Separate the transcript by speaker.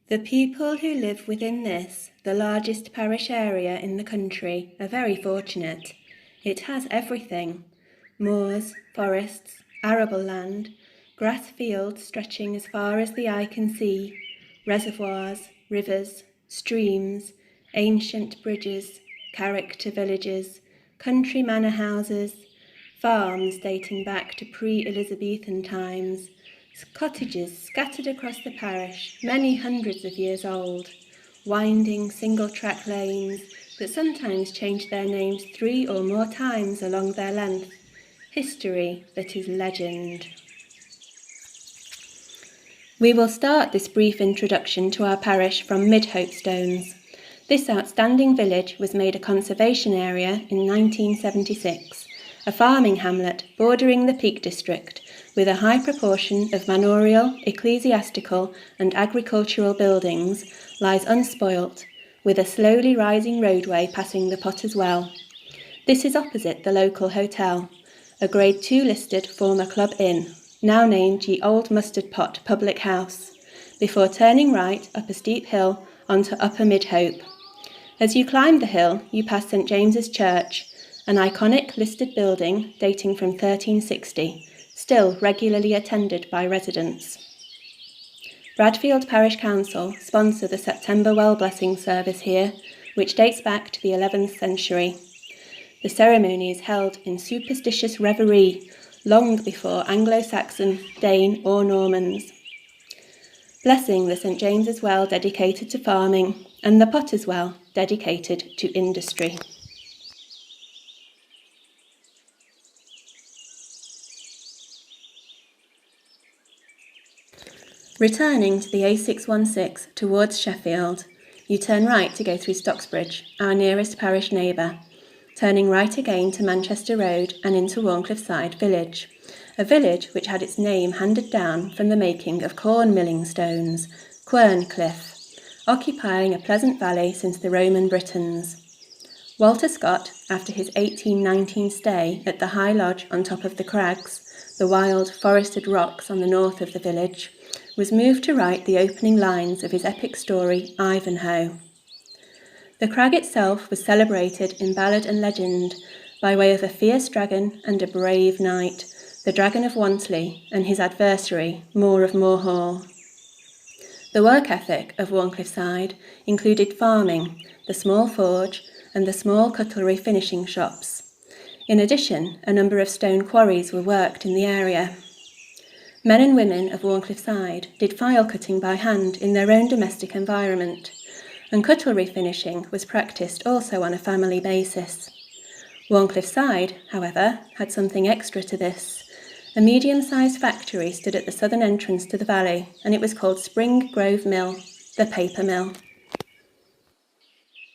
Speaker 1: The people who live within this, the largest parish area in the country, are very fortunate. It has everything: moors, forests, arable land, grass fields stretching as far as the eye can see, reservoirs, rivers, streams, ancient bridges, character villages, country manor houses, farms dating back to pre-Elizabethan times, cottages scattered across the parish, many hundreds of years old, winding single-track lanes that sometimes change their names 3 or more times along their length. History that is legend. We will start this brief introduction to our parish from Midhopestones. This outstanding village was made a conservation area in 1976, a farming hamlet bordering the Peak District, with a high proportion of manorial, ecclesiastical and agricultural buildings, lies unspoilt, with a slowly rising roadway passing the Potter's Well. This is opposite the local hotel, a Grade 2 listed former club inn, now named Ye Old Mustard Pot Public House, before turning right up a steep hill onto Upper Midhope. As you climb the hill, you pass St James's Church, an iconic listed building dating from 1360, still regularly attended by residents. Bradfield Parish Council sponsor the September Well Blessing service here, which dates back to the 11th century. The ceremony is held in superstitious reverie, long before Anglo-Saxon, Dane or Normans. Blessing the St James's Well dedicated to farming, and the Potter's Well dedicated to industry. Returning to the A616 towards Sheffield, you turn right to go through Stocksbridge, our nearest parish neighbour, turning right again to Manchester Road and into Wharncliffe Side village, a village which had its name handed down from the making of corn milling stones, Wharncliffe, occupying a pleasant valley since the Roman Britons. Walter Scott, after his 1819 stay at the High Lodge on top of the crags, the wild forested rocks on the north of the village, was moved to write the opening lines of his epic story, Ivanhoe. The crag itself was celebrated in ballad and legend by way of a fierce dragon and a brave knight, the Dragon of Wantley, and his adversary, More of Morehall. The work ethic of Wharncliffe Side included farming, the small forge, and the small cutlery finishing shops. In addition, a number of stone quarries were worked in the area. Men and women of Wharncliffe Side did file cutting by hand in their own domestic environment, and cutlery finishing was practised also on a family basis. Wharncliffe Side, however, had something extra to this. A medium-sized factory stood at the southern entrance to the valley, and it was called Spring Grove Mill, the paper mill.